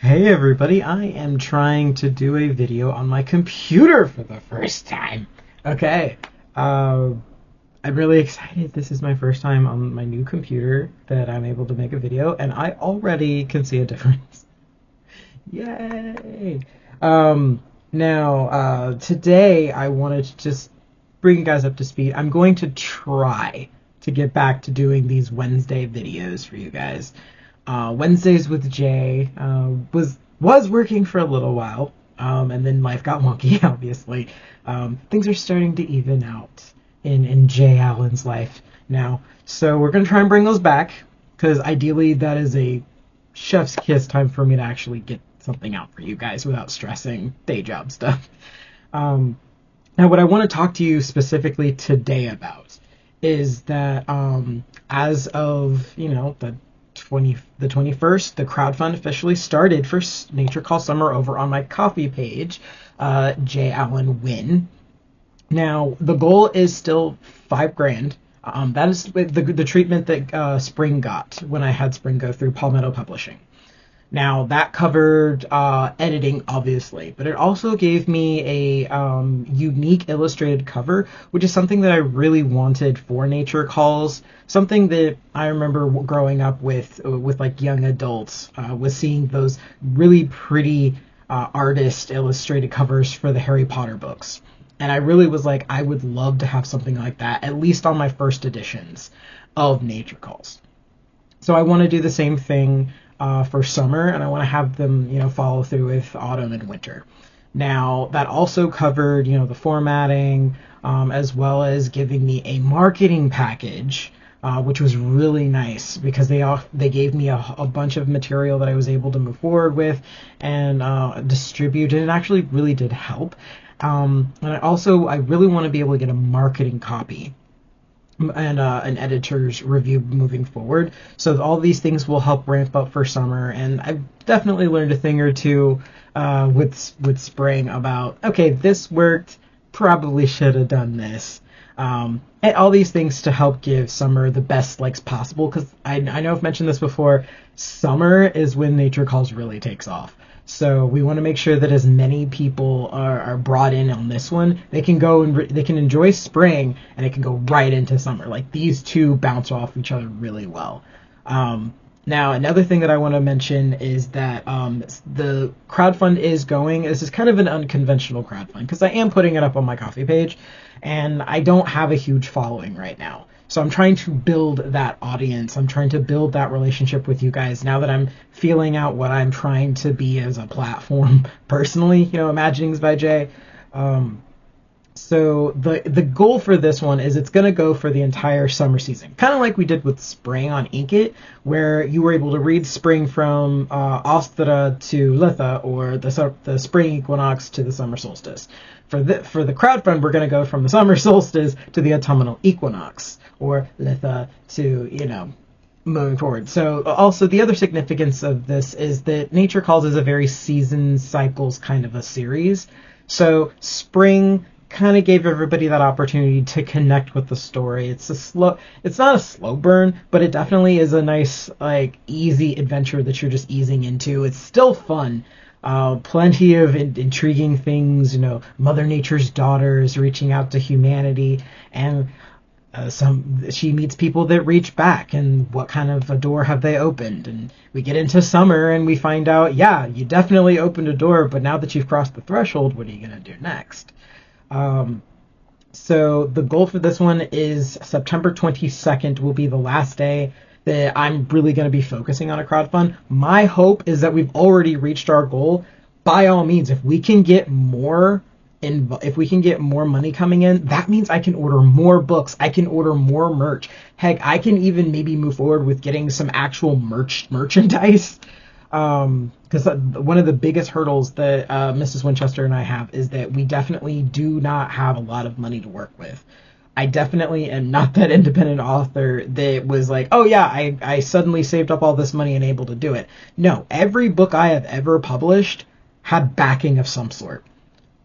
Hey everybody, I am trying to do a video on my computer for the first time. Okay, uh, I'm really excited. This is my first time on my new computer that I'm able to make a video, and I already can see a difference. Yay! Today I wanted to just bring you guys up to speed. I'm going to try to get back to doing these Wednesday videos for you guys. Wednesdays with Jay was working for a little while, and then life got wonky. Obviously, things are starting to even out in Jay Allen's life now. So we're gonna try and bring those back because ideally that is a chef's kiss time for me to actually get something out for you guys without stressing day job stuff. Now, what I want to talk to you specifically today about is that as of the 21st, the crowdfund officially started for Nature Calls Summer over on my Ko-fi page, jalleynwin. Now, the goal is still $5,000. That is the treatment that Spring got when I had Spring go through Palmetto Publishing. Now, that covered editing, obviously, but it also gave me a unique illustrated cover, which is something that I really wanted for Nature Calls. Something that I remember growing up with like young adults, was seeing those really pretty artist illustrated covers for the Harry Potter books. And I really was like, I would love to have something like that, at least on my first editions of Nature Calls. So I want to do the same thing for summer, and I want to have them, follow through with autumn and winter. Now, that also covered, the formatting, as well as giving me a marketing package, which was really nice because they gave me a bunch of material that I was able to move forward with and distribute, and it actually really did help. And I really want to be able to get a marketing copy and an editor's review moving forward. So all these things will help ramp up for summer, and I've definitely learned a thing or two with Spring about, okay, this worked, probably should have done this. And all these things to help give summer the best likes possible, because I know I've mentioned this before, summer is when Nature Calls really takes off. So we want to make sure that as many people are brought in on this one, they can go and they can enjoy spring and it can go right into summer. Like these two bounce off each other really well. Now, another thing that I want to mention is that the crowdfund is going. This is kind of an unconventional crowdfund because I am putting it up on my Ko-fi page, and I don't have a huge following right now. So I'm trying to build that audience. I'm trying to build that relationship with you guys now that I'm feeling out what I'm trying to be as a platform personally, Imaginings by Jay. So the goal for this one is it's going to go for the entire summer season, kind of like we did with Spring on Inkit, where you were able to read Spring from Ostra to Litha, or the spring equinox to the summer solstice. For the crowdfund, we're going to go from the summer solstice to the autumnal equinox, or Litha to, moving forward. So also the other significance of this is that Nature Calls is a very season cycles kind of a series. So Spring kind of gave everybody that opportunity to connect with the story. It's not a slow burn, but it definitely is a nice, easy adventure that you're just easing into. It's still fun. Plenty of intriguing things, Mother Nature's daughters reaching out to humanity, and she meets people that reach back, and what kind of a door have they opened? And we get into summer and we find out, yeah, you definitely opened a door, but now that you've crossed the threshold, what are you going to do next? So the goal for this one is September 22nd will be the last day that I'm really going to be focusing on a crowdfund. My hope is that we've already reached our goal. By all means, if we can get more money coming in, that means I can order more books. I can order more merch. Heck, I can even maybe move forward with getting some actual merchandise. Because one of the biggest hurdles that Mrs. Winchester and I have is that we definitely do not have a lot of money to work with. I definitely am not that independent author that was like, oh yeah, I suddenly saved up all this money and able to do it. No, every book I have ever published had backing of some sort.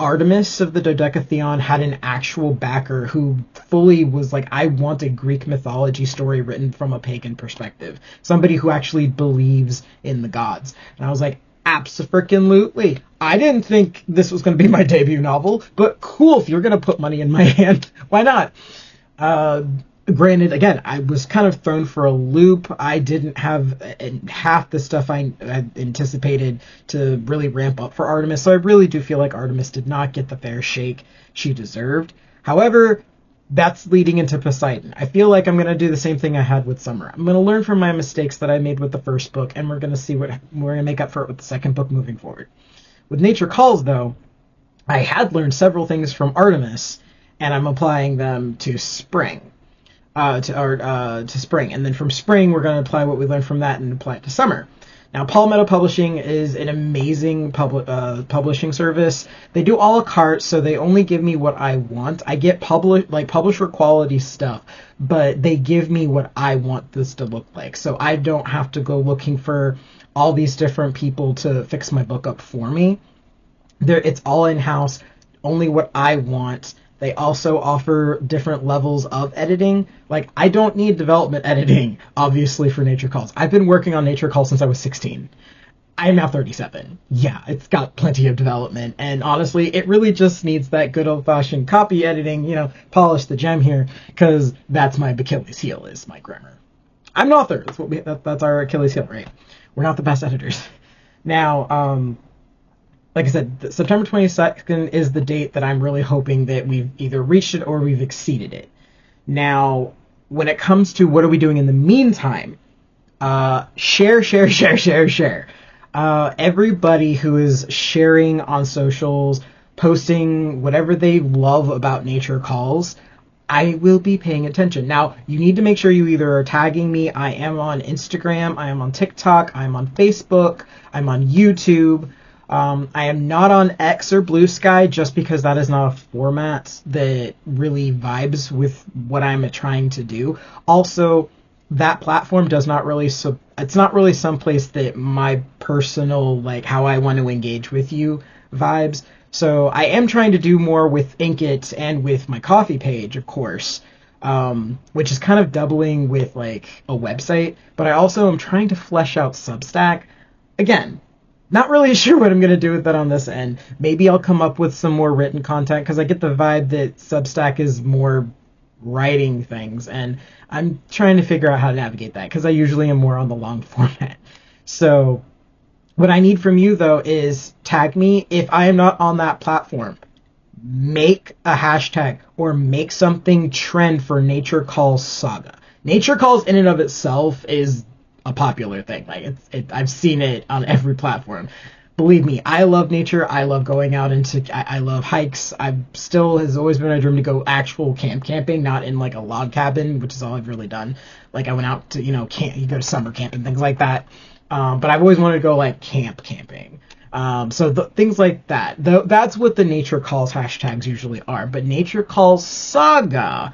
Artemis of the Dodecatheon had an actual backer who fully was like, I want a Greek mythology story written from a pagan perspective. Somebody who actually believes in the gods. And I was like, Abso-freaking-lutely. I didn't think this was going to be my debut novel, but cool, if you're going to put money in my hand, why not? Granted, again, I was kind of thrown for a loop. I didn't have half the stuff I had anticipated to really ramp up for Artemis, so I really do feel like Artemis did not get the fair shake she deserved. However, that's leading into Poseidon. I feel like I'm going to do the same thing I had with Summer. I'm going to learn from my mistakes that I made with the first book, and we're going to see what we're going to make up for it with the second book moving forward. With Nature Calls, though, I had learned several things from Artemis, and I'm applying them to Spring. To Spring, and then from Spring we're going to apply what we learned from that and apply it to Summer. Now, Palmetto Publishing is an amazing publishing service. They do a la carte, so they only give me what I want. I get publisher quality stuff, but they give me what I want this to look like. So I don't have to go looking for all these different people to fix my book up for me. It's all in-house, only what I want. They also offer different levels of editing. Like, I don't need development editing, obviously, for Nature Calls. I've been working on Nature Calls since I was 16. I'm now 37. Yeah, it's got plenty of development. And honestly, it really just needs that good old-fashioned copy editing, polish the gem here, because that's my Achilles heel, is my grammar. I'm an author. That's our Achilles heel, right? We're not the best editors. Now, like I said, September 22nd is the date that I'm really hoping that we've either reached it or we've exceeded it. Now, when it comes to what are we doing in the meantime, share. Everybody who is sharing on socials, posting whatever they love about Nature Calls, I will be paying attention. Now, you need to make sure you either are tagging me. I am on Instagram, I am on TikTok, I am on Facebook, I'm on YouTube. I am not on X or Blue Sky just because that is not a format that really vibes with what I'm trying to do. Also, that platform does not really, it's not really someplace that my personal, how I want to engage with you vibes. So I am trying to do more with Inkit and with my coffee page, of course, which is kind of doubling with a website. But I also am trying to flesh out Substack. Again, not really sure what I'm going to do with that on this end. Maybe I'll come up with some more written content, because I get the vibe that Substack is more writing things, and I'm trying to figure out how to navigate that, because I usually am more on the long format. So what I need from you, though, is tag me. If I am not on that platform, make a hashtag or make something trend for Nature Calls Saga. Nature Calls in and of itself is a popular thing. I've seen it on every platform. Believe me, I love nature. I love going out I love hikes. Has always been my dream to go actual camping, not in a log cabin, which is all I've really done. I went out to, you go to summer camp and things like that. But I've always wanted to go camping. So things like that. That's what the Nature Calls hashtags usually are. But Nature Calls Saga,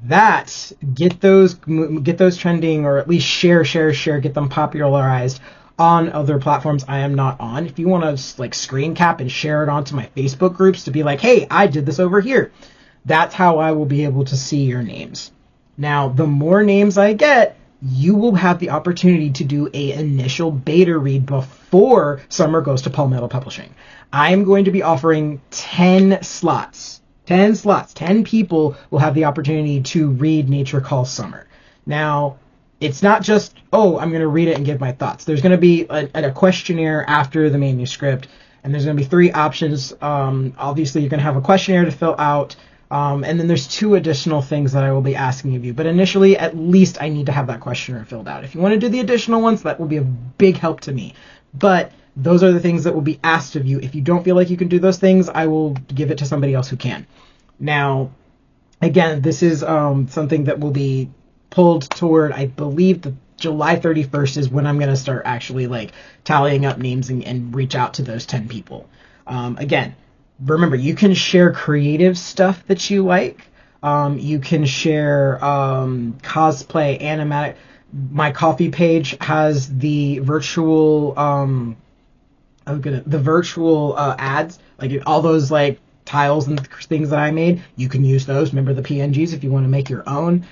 get those trending, or at least share, get them popularized on other platforms I am not on. If you want to screen cap and share it onto my Facebook groups to be hey, I did this over here, that's how I will be able to see your names. Now, the more names I get, you will have the opportunity to do a initial beta read before Summer goes to Palmetto Publishing. I'm going to be offering 10 slots. 10 people will have the opportunity to read Nature Calls Summer. Now, it's not just, I'm going to read it and give my thoughts. There's going to be a questionnaire after the manuscript, and there's going to be 3 options. Obviously, you're going to have a questionnaire to fill out, and then there's 2 additional things that I will be asking of you. But initially, at least I need to have that questionnaire filled out. If you want to do the additional ones, that will be a big help to me. But those are the things that will be asked of you. If you don't feel like you can do those things, I will give it to somebody else who can. Now, again, this is something that will be pulled toward, I believe, the July 31st is when I'm going to start actually tallying up names and reach out to those 10 people. Again, remember, you can share creative stuff that you like. You can share cosplay, animatic. My coffee page has the virtual ads, all those tiles and things that I made. You can use those. Remember the PNGs if you want to make your own.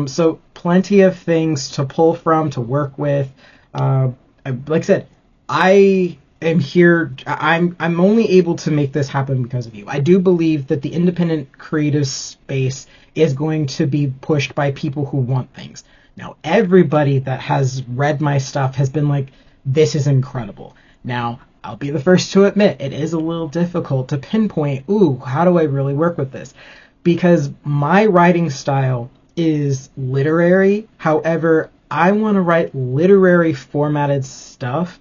So plenty of things to pull from, to work with. Like I said, I am here. I'm only able to make this happen because of you. I do believe that the independent creative space is going to be pushed by people who want things. Now, everybody that has read my stuff has been like, this is incredible. Now, I'll be the first to admit it is a little difficult to pinpoint, ooh, how do I really work with this? Because my writing style is literary. However, I want to write literary formatted stuff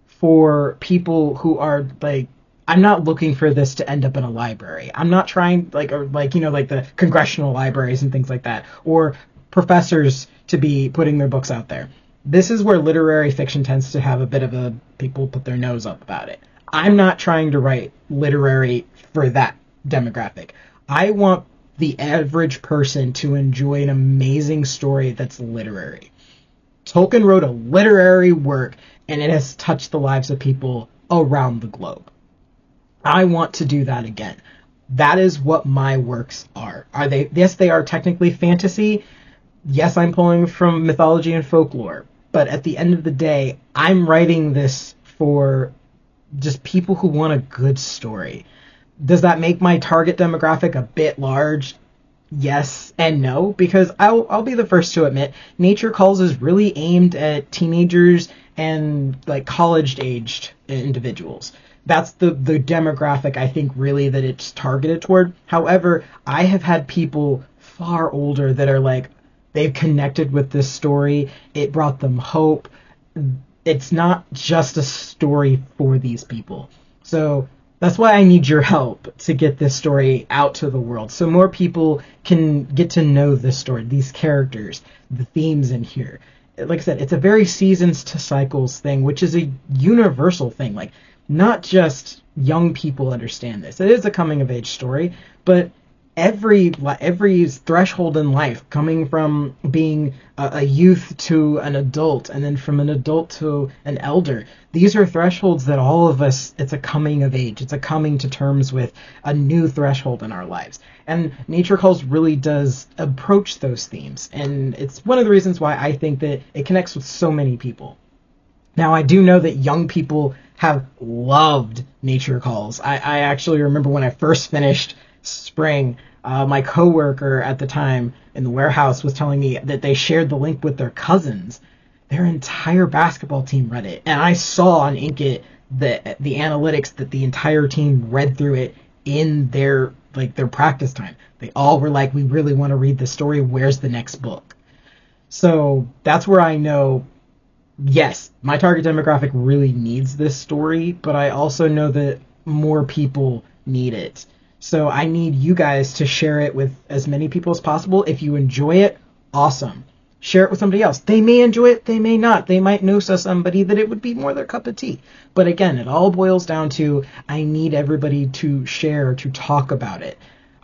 for people who are like, I'm not looking for this to end up in a library. I'm not trying like the congressional libraries and things like that, or professors to be putting their books out there. This is where literary fiction tends to have a bit of a people put their nose up about it. I'm not trying to write literary for that demographic. I want the average person to enjoy an amazing story that's literary. Tolkien wrote a literary work and it has touched the lives of people around the globe. I want to do that again. That is what my works are. Are they? Yes, they are technically fantasy. Yes, I'm pulling from mythology and folklore. But at the end of the day, I'm writing this for just people who want a good story. Does that make my target demographic a bit large? Yes and no, because I'll be the first to admit Nature Calls is really aimed at teenagers and like college aged individuals. That's the demographic I think really that it's targeted toward. However, I have had people far older that are like, they've connected with this story. It brought them hope. It's not just a story for these people. So that's why I need your help to get this story out to the world, so more people can get to know this story, these characters, the themes in here. Like I said, it's a very seasons to cycles thing, which is a universal thing. Like, not just young people understand this. It is a coming of age story, but every threshold in life, coming from being a youth to an adult, and then from an adult to an elder, these are thresholds that all of us, it's a coming of age, it's a coming to terms with a new threshold in our lives. And Nature Calls really does approach those themes, and it's one of the reasons why I think that it connects with so many people. Now, I do know that young people have loved Nature Calls. I actually remember when I first finished Spring, my coworker at the time in the warehouse was telling me that they shared the link with their cousins. Their entire basketball team read it, and I saw on Inkit the analytics that the entire team read through it in their practice time. They all were like, "We really want to read the story. Where's the next book?" So that's where I know, yes, my target demographic really needs this story, but I also know that more people need it. So I need you guys to share it with as many people as possible. If you enjoy it, awesome. Share it with somebody else. They may enjoy it, they may not. They might know somebody that it would be more their cup of tea. But again, it all boils down to, I need everybody to share, to talk about it.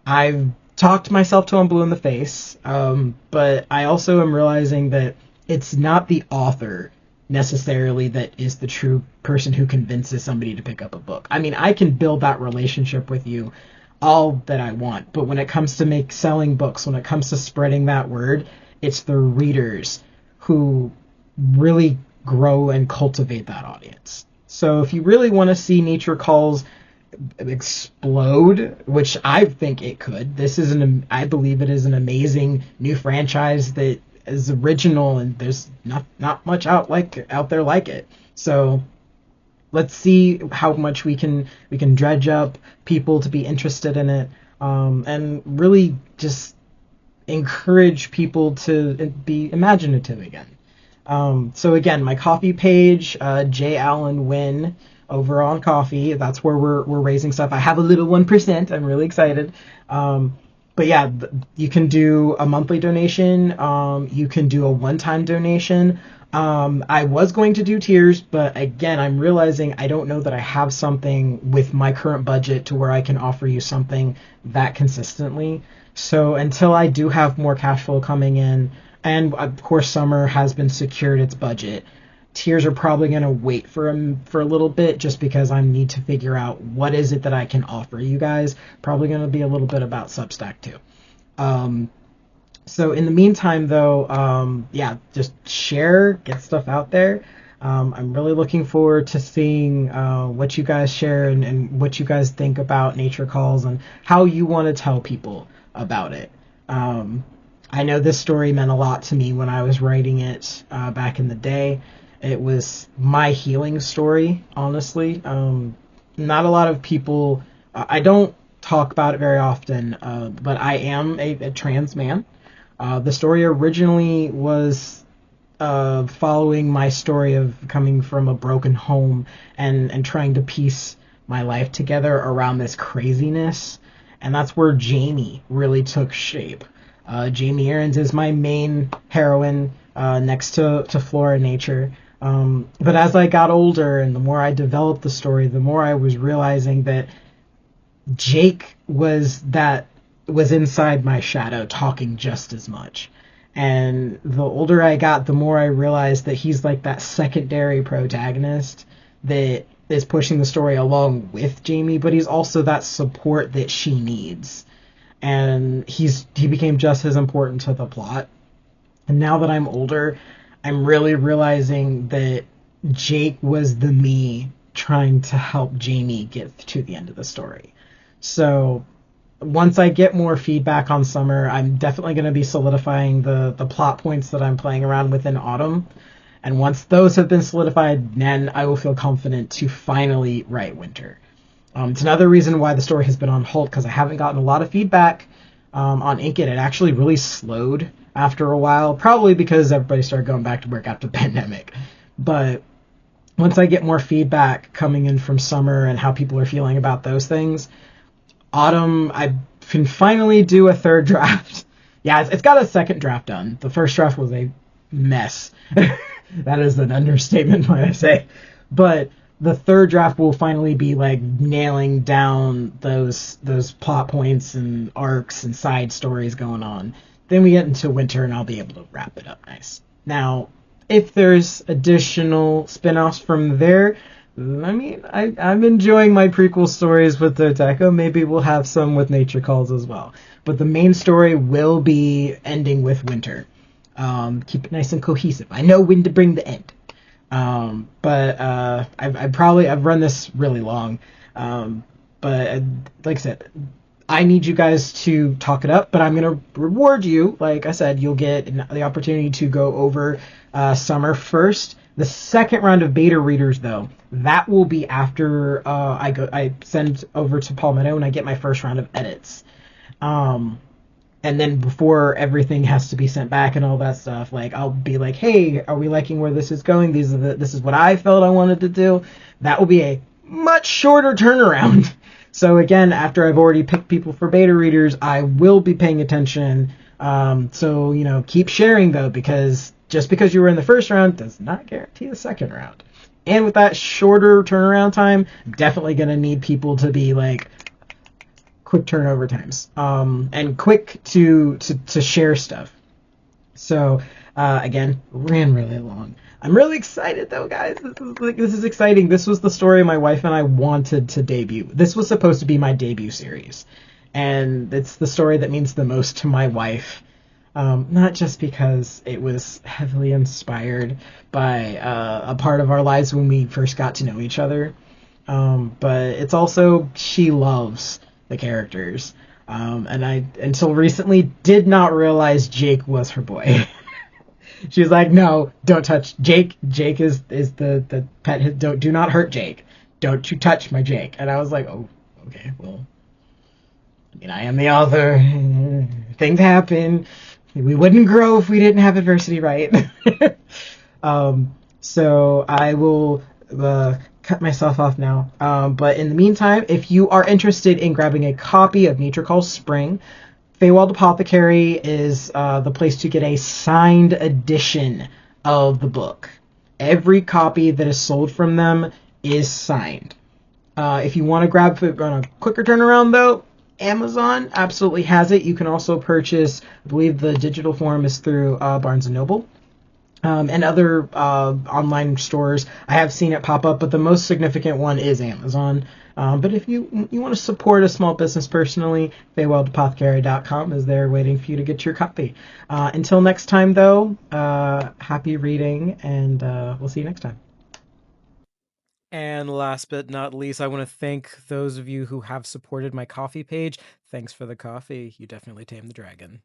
I've talked myself till I'm blue in the face, but I also am realizing that it's not the author necessarily that is the true person who convinces somebody to pick up a book. I mean, I can build that relationship with you all that I want, but when it comes to selling books, when it comes to spreading that word, it's the readers who really grow and cultivate that audience. So if you really want to see Nature Calls explode, which I think it could, I believe it is an amazing new franchise that is original, and there's not much out there like it. So let's see how much we can dredge up people to be interested in it, and really just encourage people to be imaginative again. So again, my coffee page, jalleynwin over on Coffee. That's where we're raising stuff. I have a little 1%. I'm really excited. But yeah, you can do a monthly donation. You can do a one-time donation. I was going to do tiers, but again, I'm realizing I don't know that I have something with my current budget to where I can offer you something that consistently. So until I do have more cash flow coming in, and of course summer has been secured its budget, tiers are probably going to wait for a little bit, just because I need to figure out what is it that I can offer you guys. Probably going to be a little bit about Substack too. So in the meantime, though, yeah, just share, get stuff out there. I'm really looking forward to seeing what you guys share and what you guys think about Nature Calls and how you want to tell people about it. I know this story meant a lot to me when I was writing it back in the day. It was my healing story, honestly. Not a lot of people, I don't talk about it very often, but I am a trans man. The story originally was following my story of coming from a broken home and trying to piece my life together around this craziness. And that's where Jamie really took shape. Jamie Aarons is my main heroine next to Flora Nature. But as I got older and the more I developed the story, the more I was realizing that Jake was inside my shadow talking just as much. And the older I got, the more I realized that he's like that secondary protagonist that is pushing the story along with Jamie, but he's also that support that she needs. And he became just as important to the plot. And now that I'm older, I'm really realizing that Jake was the me trying to help Jamie get to the end of the story. So once I get more feedback on Summer, I'm definitely going to be solidifying the plot points that I'm playing around with in Autumn. And once those have been solidified, then I will feel confident to finally write Winter. It's another reason why the story has been on hold, because I haven't gotten a lot of feedback on Ink It. It actually really slowed after a while, probably because everybody started going back to work after the pandemic. But once I get more feedback coming in from Summer and how people are feeling about those things, Autumn, I can finally do a third draft. Yeah, it's got a second draft done. The first draft was a mess. That is an understatement, might I say. But the third draft will finally be like nailing down those plot points and arcs and side stories going on. Then we get into Winter and I'll be able to wrap it up nice. Now, if there's additional spin-offs from there, I mean, I'm enjoying my prequel stories with Doteko. Maybe we'll have some with Nature Calls as well. But the main story will be ending with Winter. Keep it nice and cohesive. I know when to bring the end. But I've run this really long. But like I said, I need you guys to talk it up, but I'm going to reward you. Like I said, you'll get the opportunity to go over Summer first. The second round of beta readers, though, that will be after I send over to Palmetto and I get my first round of edits. And then before everything has to be sent back and all that stuff, like I'll be like, hey, are we liking where this is going? This is what I felt I wanted to do. That will be a much shorter turnaround. So again, after I've already picked people for beta readers, I will be paying attention. So, keep sharing though, because just because you were in the first round does not guarantee the second round. And with that shorter turnaround time, I'm definitely going to need people to be like quick turnover times, and quick to share stuff. So, again, ran really long. I'm really excited though, guys. This is exciting. This was the story my wife and I wanted to debut. This was supposed to be my debut series. And it's the story that means the most to my wife. Not just because it was heavily inspired by a part of our lives when we first got to know each other, but it's also she loves the characters. And I, until recently, did not realize Jake was her boy. She was like, no, don't touch Jake. Jake is the pet. Do not hurt Jake. Don't you touch my Jake. And I was like, oh, okay, well, I mean, I am the author. Things happen. We wouldn't grow if we didn't have adversity, right? So I will cut myself off now. But in the meantime, if you are interested in grabbing a copy of Nature Calls Spring, Feywild Apothecary is the place to get a signed edition of the book. Every copy that is sold from them is signed. If you want to grab it on a quicker turnaround, though, Amazon absolutely has it. You can also purchase, I believe the digital form is through Barnes & Noble. And other online stores. I have seen it pop up, but the most significant one is Amazon. But if you want to support a small business personally, FeywildApothecary.com is there waiting for you to get your copy. Until next time, though, happy reading, and we'll see you next time. And last but not least, I want to thank those of you who have supported my coffee page. Thanks for the coffee. You definitely tamed the dragon.